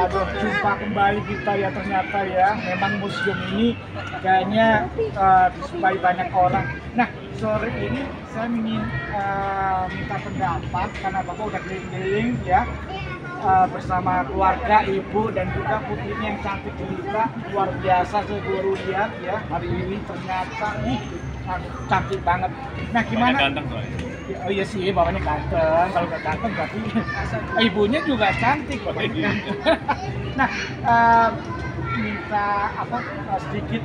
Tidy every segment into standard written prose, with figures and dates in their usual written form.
Waduh, jumpa kembali kita ya ternyata ya. Memang museum ini kayaknya disukai banyak orang. Nah, sore ini saya ingin minta pendapat karena Bapak udah keliling-keliling ya bersama keluarga, ibu dan juga putrinya yang cantik kita. Luar biasa saya baru lihat ya hari ini ternyata cantik banget. Nah, gimana? Ganteng, Oh iya sih, bapaknya ganteng. Kalau nggak ganteng berarti ibunya juga cantik. Nah, minta sedikit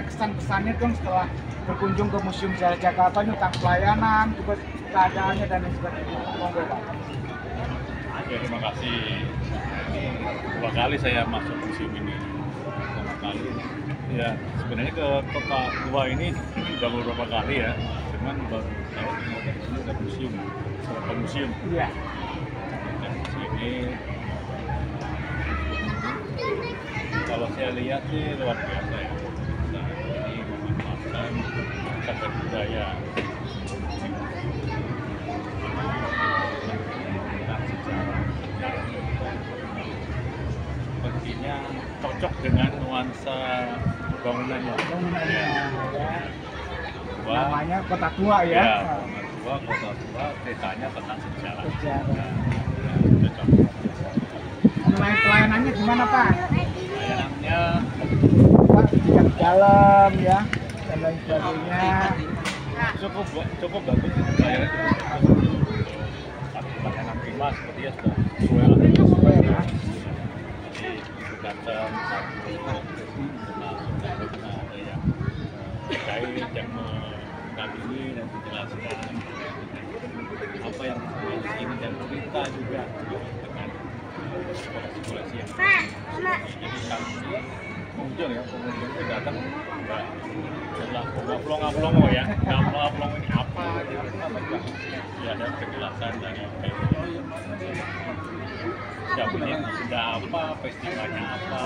kesan-kesannya dong setelah berkunjung ke Museum Sejarah Jakarta ini tentang pelayanan, juga keadaannya dan lain sebagainya. Monggo, Pak. Oke, terima kasih. Dua kali saya masuk museum ini. Pertama kali. Ya, sebenarnya ke kota tua ini udah beberapa kali ya. Cuman baru tahu ternyata di sini ada museum, beberapa museum. Iya. Dan di sini kalau saya lihat sih luar biasa ya. Nah, ini memanfaatkan cagar budaya. Tentang sejarah. Sepertinya cocok dengan nuansa bangunannya. Ya. Namanya Kota Tua ya. Kota tua, desanya tentang sejarah. Sejarah. Cocok. Mengenai pelayanannya gimana, Pak? Pelayanannya Pak, di dalam ya dan lain sebagainya. cukup bagus itu pelayanannya. Pelayanan prima seperti ya sudah sesuai lah. Sesuai ya. Jadi datang satu ada yang terkait yang mendampingi dan menjelaskan apa yang di sini dan cerita juga dengan koleksi-koleksi yang jadi kami pengunjung itu datang setelah plong-plong ya plong ini apa gitu ya ada penjelasan dari siapanya benda apa festivalnya apa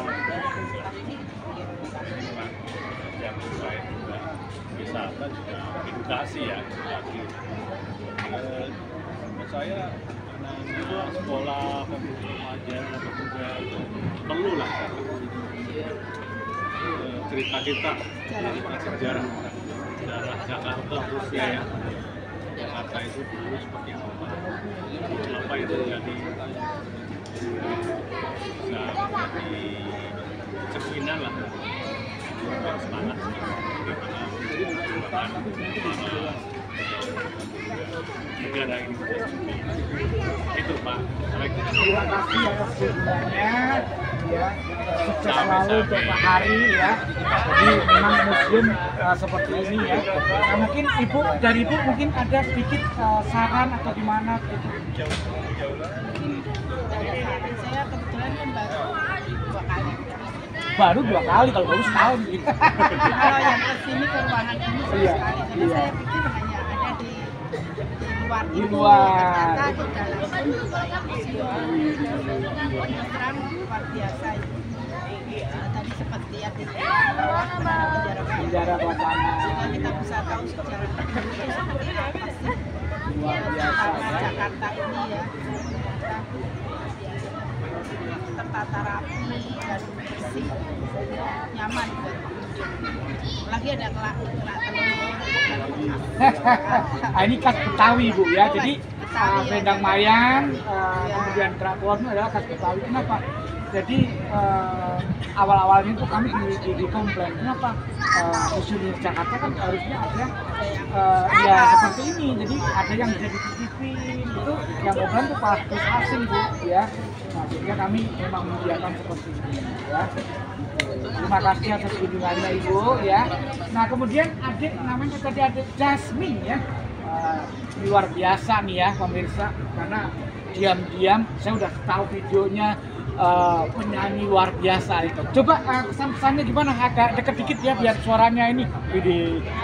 yang selain juga wisata juga edukasi ya menurut saya anak-anak sekolah remaja pemuda perlu lah cerita sejarah Jakarta khususnya ya. Jakarta itu dulu seperti apa yang terjadi bisa menjadi cerminan lah dan semangat bagaimana negara ini itu Pak. Terima kasih atas kunjungannya ya, sukses selalu untuk Pak Hari ya. Jadi memang museum seperti ini ya. Nah, mungkin dari ibu mungkin ada sedikit saran atau gimana gitu. Saya kebetulan kan Baru dua kali kalau baru setahun gitu. kalau yang kesini ke ruangan ini Iya, sekali. Jadi iya. saya pikir hanya ada di luar Di itu, luar. ternyata di dalam pun juga yang museum. Terang luar biasa itu. Tadi sempat lihat di bawah Penjara Wacana. sehingga kita bisa tahu sejarah itu seperti apa sih. Luar biasa ya. Jakarta ini ya. Tertata rapi dan bersih, nyaman buat pengunjung. Lagi ada kelak telur. Ini khas Betawi Bu ya. Jadi Betawi, ya. Selendang Mayang, Ya. kemudian kerak telur itu adalah khas Betawi. Kenapa? Jadi awal-awalnya itu kami di komplain kenapa museum di Jakarta kan harusnya ada ya seperti ini. Jadi ada yang bisa dititipin itu yang komplain itu pas asing Bu ya. Nah, sehingga kami memang menyediakan seperti ini ya. Terima kasih atas kunjungannya Ibu ya. Nah, kemudian adik namanya tadi adik Jasmine ya. Luar biasa nih ya pemirsa, karena diam-diam saya udah tahu videonya penyanyi luar biasa itu. Coba kesan-kesannya gimana? Agak deket dikit ya biar suaranya ini.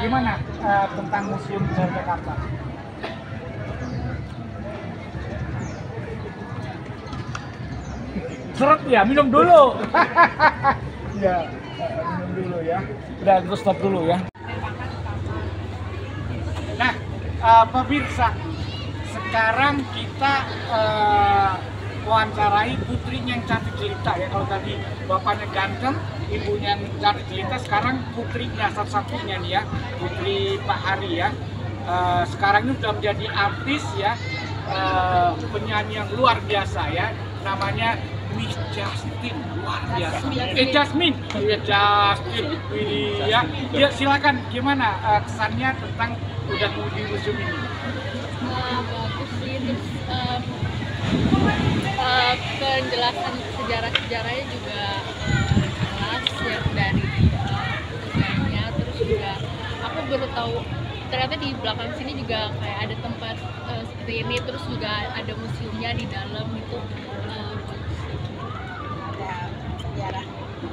Gimana tentang Museum Sejarah Jakarta? Seret ya, minum dulu. Ya, minum dulu ya. Udah, terus stop dulu ya. Nah, pemirsa, sekarang kita mewawancarai putrinya yang cantik jelita ya. Kalau tadi bapaknya ganteng, ibunya yang cantik jelita, sekarang putrinya satu-satunya nih ya, putri Pak Hari ya. Sekarang ini sudah menjadi artis ya, penyanyi yang luar biasa ya, namanya Miss Justin, luar biasa. Jasmine, ya Justin, ya. Ya silakan, gimana kesannya tentang udah di museum ini? Bagus sih, terus penjelasan sejarah-sejarahnya juga jelas ya dari sejarahnya. Terus juga aku baru tahu ternyata di belakang sini juga kayak ada tempat seperti ini, terus juga ada museumnya di dalam itu. Ada sejarah.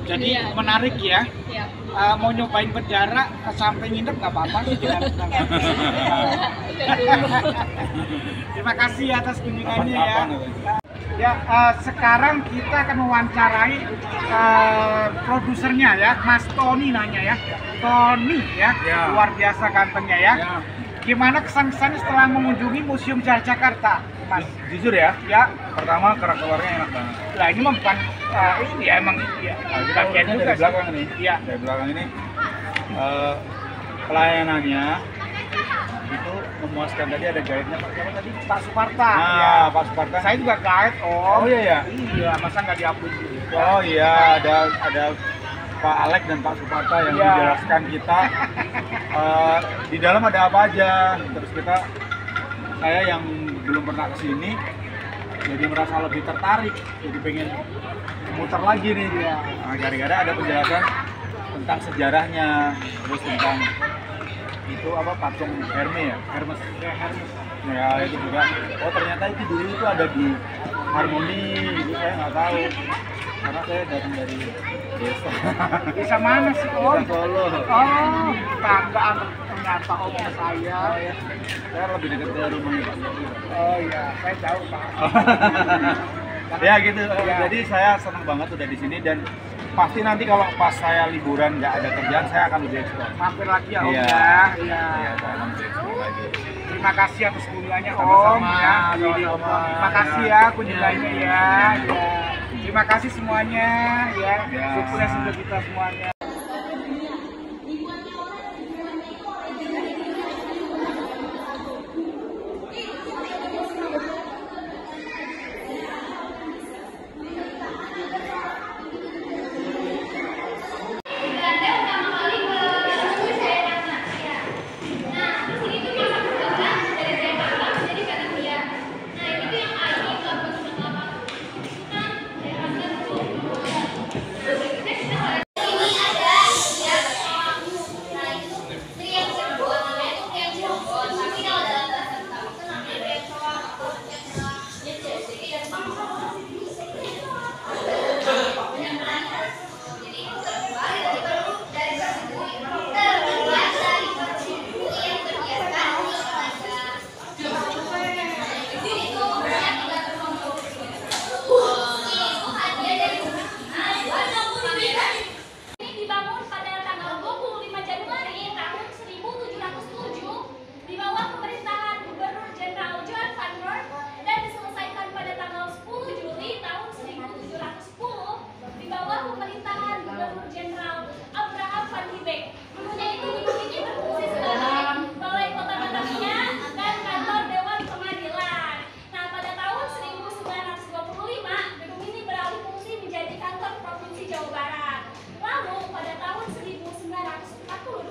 Jadi Iya. menarik ya. Ya. Mau nyobain penjara sampai nginep nggak apa-apa sih, jangan. Terima kasih atas kunjungannya ya. Ya, sekarang kita akan mewawancarai produsernya ya, Mas Tony nanya ya. Tony ya, luar biasa gantengnya ya. Gimana kesan-kesannya setelah mengunjungi Museum Sejarah Jakarta, Mas? Jujur ya, Ya, pertama kerak-keluarnya enak banget. lah ini mah bukan ini ya, emang ya. Nah, kita Bagian lihatnya juga dari sih. belakang nih. Iya. Dari belakang ini pelayanannya itu memuaskan. Tadi ada guide-nya Pak siapa tadi? Pak Suparta. Nah, Ya. Pak Suparta. Saya juga guide, Oh iya ya. Iya, masa nggak diupload juga? Oh iya, ada Pak Alek dan Pak Suparta yang Iya. menjelaskan kita di dalam ada apa aja. Terus saya yang belum pernah kesini jadi merasa lebih tertarik, jadi pengen muter lagi nih. Nah, gara-gara ada penjelasan tentang sejarahnya, terus tentang itu apa, patung Hermes. Ya itu juga. Oh ternyata itu dulu itu ada di Harmoni, itu saya nggak tahu karena saya datang dari desa. Bisa mana sih, Om? Desa Solo. Oh, tanggaan ternyata Om saya. Saya lebih dekat dari rumahnya Pak. Oh iya, saya tahu Pak. Ya gitu. Ya. Jadi saya senang banget udah di sini dan pasti nanti kalau pas saya liburan nggak ada kerjaan saya akan lebih eksplor. Mampir lagi ya Om Iya. ya. Iya. Iya, saya akan lebih eksplor lagi. Terima kasih atas kunjungannya Om Sama-sama, ya. sama-sama. Terima kasih ya kunjungannya ya. Ya. Terima kasih semuanya ya. Ya. Sukses untuk kita semuanya.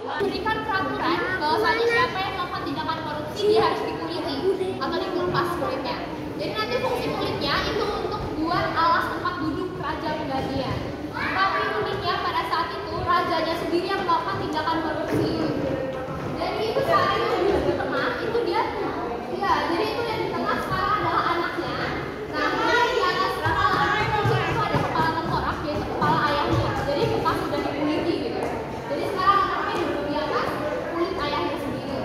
Memberikan peraturan bahwasanya siapa yang melakukan tindakan korupsi dia harus dikuliti atau dikelupas kulitnya. Jadi nanti fungsi kulitnya itu untuk buat alas tempat duduk raja penggantian. Tapi uniknya pada saat itu rajanya sendiri yang melakukan tindakan korupsi. Jadi itu saat itu di tengah itu dia, ya jadi itu yang di tengah sekarang adalah anaknya. Nah di atas kepala anaknya itu ada kepala tengkorak yaitu kepala ayahnya. Jadi bekas sudah dikuliti gitu. Jadi sekarang anaknya duduk di atas kulit ayahnya sendiri.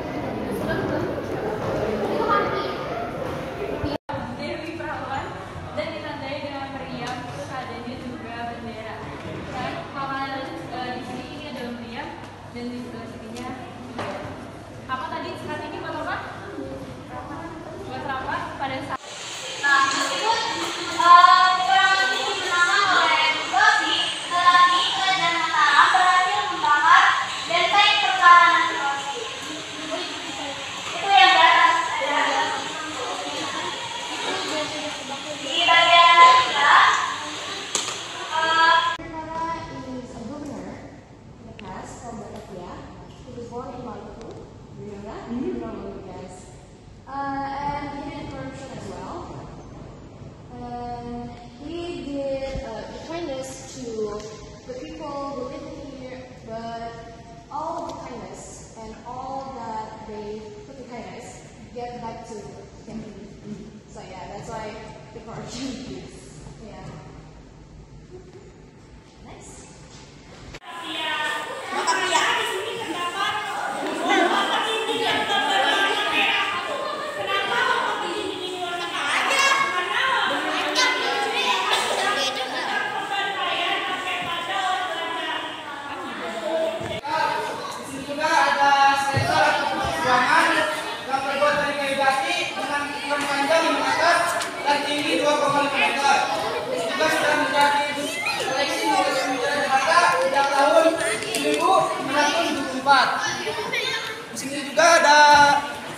Itu mati. Dewi Perawan dan ditandai dengan meriam, terus adanya juga bendera. Dan kalau di sini ini adalah meriam dan di sebelah sininya bendera. Apa tadi strategi buat apa? Buat rapat pada saat. Nah, meskipun was born in Maluku. Do you know that? You know Maluku, yes. And he did corruption as well. And he did the kindness to the people who live here, but all of the kindness and all that they put to kindness get back to him. So yeah, that's why the corruption is. Yeah. Nice. Di sini juga ada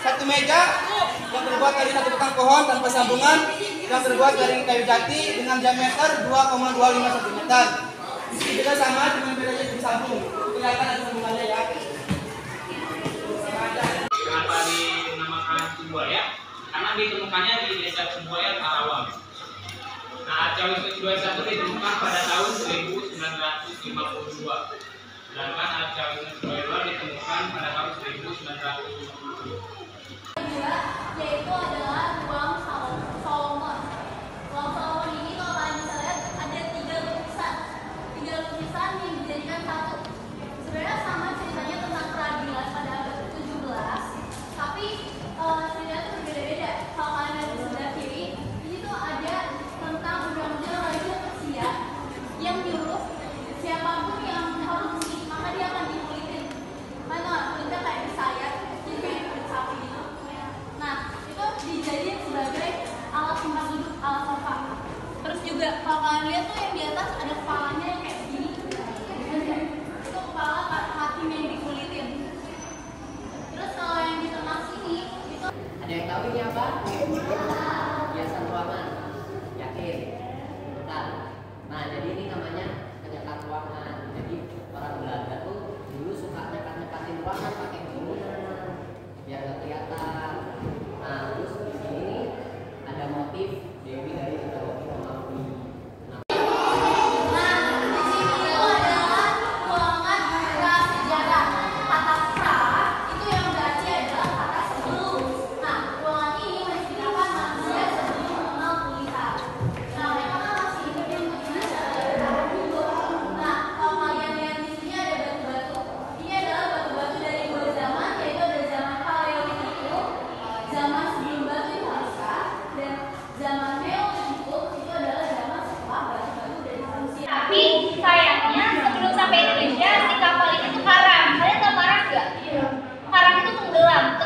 satu meja yang terbuat dari satu batang pohon tanpa sambungan yang terbuat dari kayu jati dengan diameter 2,25 cm. Di sini juga sama dengan bedanya disambung. Kelihatan ada sambungannya ya. Kenapa dinamakan Cibuaya? Karena ditemukannya di desa Cibuaya, Karawang. Nah, Arca Wisnu Cibuaya 1 ditemukan pada tahun 1952. Sedangkan Arca Wisnu Cibuaya 2 ditemukan pada tahun 1950. Yaitu adalah ruang Solomon. Ruang Solomon ini kalau kalian bisa lihat ada 3 lukisan yang dijadikan satu. Sebenarnya sama ceritanya tentang peradilan pada abad ke-17, tapi ceritanya itu berbeda-beda. Kalau kalian lihat di sebelah kiri, di situ ada tentang undang-undang Raja Persia yang nyuruh siapapun yang korupsi maka dia akan dikulitin. Mana kulitnya kayak disayat, jadi kayak kulit sapi gitu. Nah, itu dijadiin sebagai alat tempat duduk, alat sofa. Terus juga kalau kalian lihat tuh yang di atas ada kepalanya yang kayak begini. Itu kepala hakim yang dikulitin. Terus kalau yang di tengah sini itu ada yang tahu ini apa? Hiasan ruangan. Yakin? Bentar. Nah, jadi ini namanya penyekat ruangan. Jadi orang Belanda tuh dulu suka nyekat-nyekatin ruangan pakai bangunan biar nggak kelihatan. Nah, terus di sini ada motif Dewi dari Mitologi Romawi.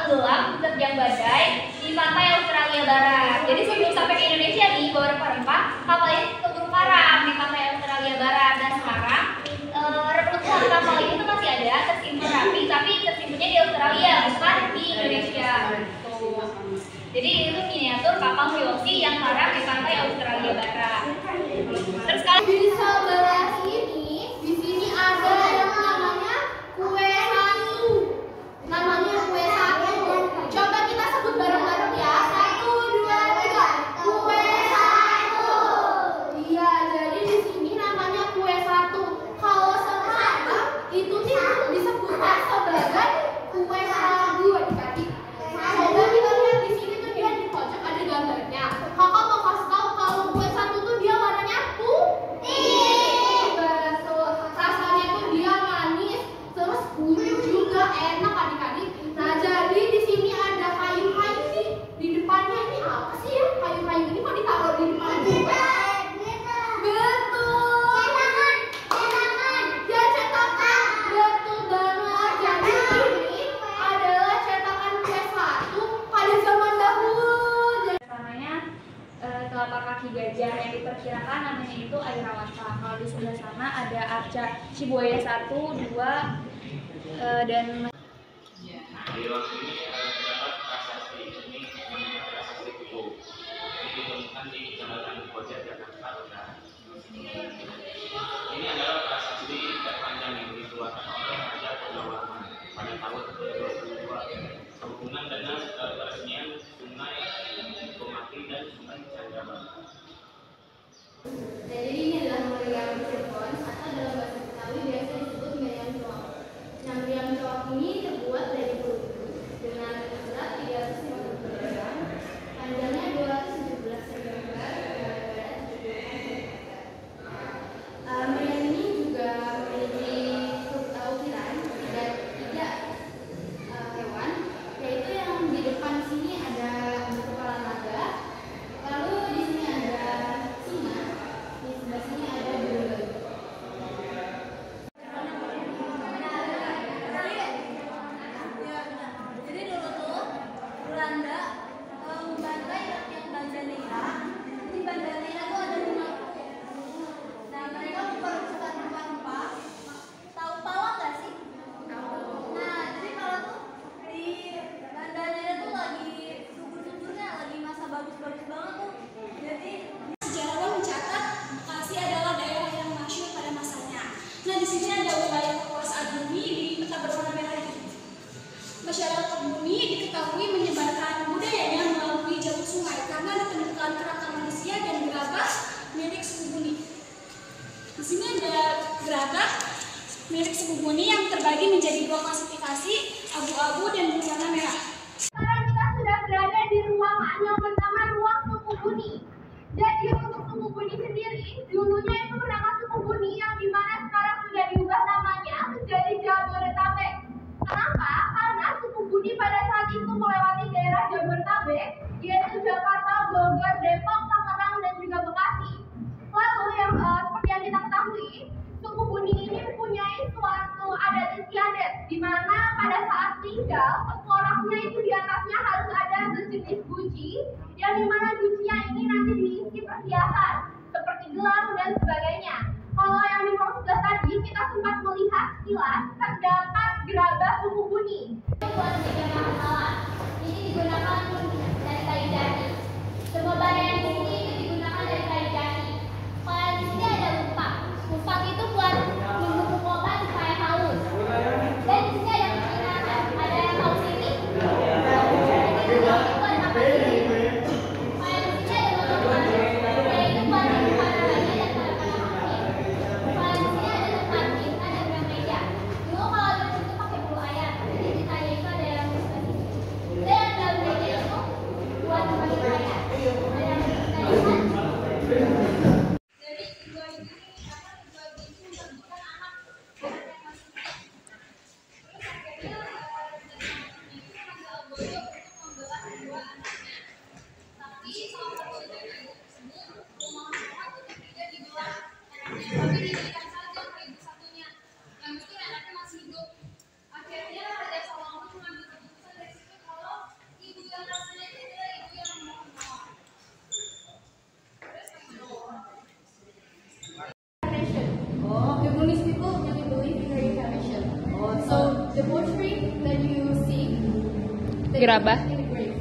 tenggelam terjang badai di pantai Australia Barat. Jadi sebelum sampai ke Indonesia nih, bawa rempah-rempah, kapal ini keburu karam di pantai Australia Barat. Dan sekarang reruntuhan kapal ini tuh masih ada, tersimpan rapi, tapi tersimpannya di Australia, bukan di Indonesia. Jadi itu miniatur kapal Violsi yang karam di pantai Australia Barat. Terus kalau di sebelah sini, di sini ada yang namanya kue hantu. Namanya kue hantu. Coba kita sebut bareng-bareng ya. 1, 2, 3. Kue hantu. Iya, jadi di sini namanya kue hantu. Kalau sekarang itu disebutkan sebagai kue hantu adik-adik. Coba kita lihat di sini tuh dia di pojok ada gambarnya. Kakak mau kasih tahu kalau kue hantu tuh dia warnanya putih. Betul. Rasanya tuh dia manis, terus gurih juga, enak adik-adik. Nah, jadi di sini ada kayu-kayu sih. Di depannya ini apa sih ya? Kayu-kayu ini kok ditaruh di depan juga? Betul. Cetakan. Ya, cetakan. Betul banget. Jadi ini adalah cetakan kue hantu pada zaman dahulu. namanya telapak kaki gajah yang diperkirakan namanya itu Airawata. Kalau di sebelah sana ada Arca Cibuaya 1, 2, dan Di ruang ini terdapat prasasti ini namanya prasasti Kubu. Ini ditemukan di Kecamatan Koja, Jakarta Utara. Ini adalah prasasti terpanjang yang dikeluarkan oleh Raja Purnawarman pada tahun abu-abu dan berwarna merah. Sekarang kita sudah berada di ruangan yang bernama ruang suku Buni. Jadi untuk suku Buni sendiri, dulunya itu bernama suku Buni yang dimana sekarang sudah diubah namanya menjadi Jabodetabek. Kenapa? Karena suku Buni pada saat itu melewati daerah Jabodetabek, yaitu Jakarta, Bogor, Depok, Tangerang, dan juga Bekasi. Lalu yang seperti yang kita ketahui, suku Buni ini mempunyai suatu adat istiadat, di mana pada saat tinggal, tengkoraknya itu di atasnya harus ada sejenis guci, yang dimana gucinya ini nanti diisi perhiasan, seperti gelang dan sebagainya. Kalau yang di ruang sebelah tadi, kita sempat melihat sekilas terdapat gerabah suku Buni. Buat menjaga masalah, ini digunakan dari kayu jati. Semua barang yang di sini itu digunakan dari kayu jati. Kalau di sini ada lupak. Lupak itu buat membubuk obat supaya haus. Dan di sini ada permintaan, ada yang haus ini. Ini buat apa ini? Kalau di sini ada lubang, yaitu buat para raja dan para penghuni. Kalau di sini ada tempat kita dan meja. Dulu kalau di situ pakai bulu ayam, jadi ditanya itu ada yang suka sini. Dan dalam meja itu buat bagi ayam. Ada yang the Buddhist people really believe in reincarnation. So the poetry that you see, they Gerabah. put in the grave,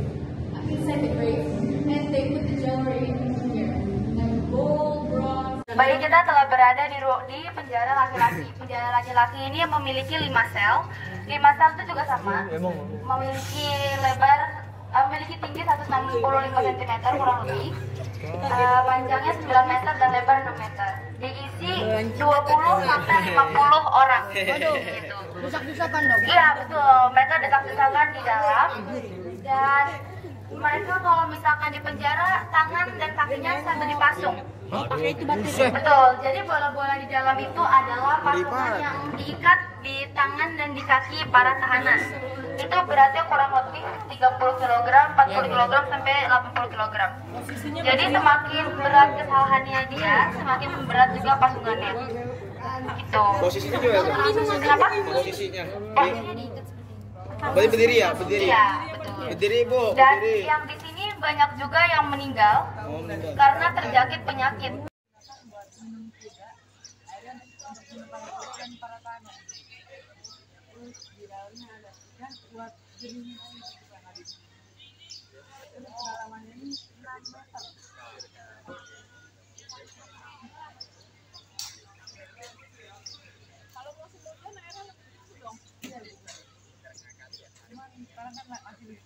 inside the grave, and they put the jewelry in here, like gold, bronze. Bayi kita telah berada di penjara laki-laki. Penjara laki-laki ini memiliki 5 sel. 5 sel itu juga sama, memiliki lebar, memiliki tinggi 165 cm kurang lebih. Panjangnya 9 meter dan lebar 6 meter. Diisi 20 sampai 50 orang. Waduh, gitu. Desak-desakan dong. Iya, betul. Mereka desak-desakan di dalam. Dan mereka kalau misalkan di penjara, tangan dan kakinya sampai dipasung. Pakai itu batu. Betul. Jadi bola-bola di dalam itu adalah pasungan yang diikat di tangan dan di kaki para tahanan. Itu beratnya kurang lebih 30 kg, 40 kg sampai 80 kg. Jadi semakin berat kesalahannya dia, semakin berat juga pasungannya. Gitu. Posisinya juga ya? Kenapa? Posisinya. Posisinya diikat seperti ini. Berarti berdiri ya? Berdiri? Iya, betul. Berdiri, Bu. Dan Berdiri. yang di sini banyak juga yang meninggal karena terjangkit penyakit. Sekarang kan masih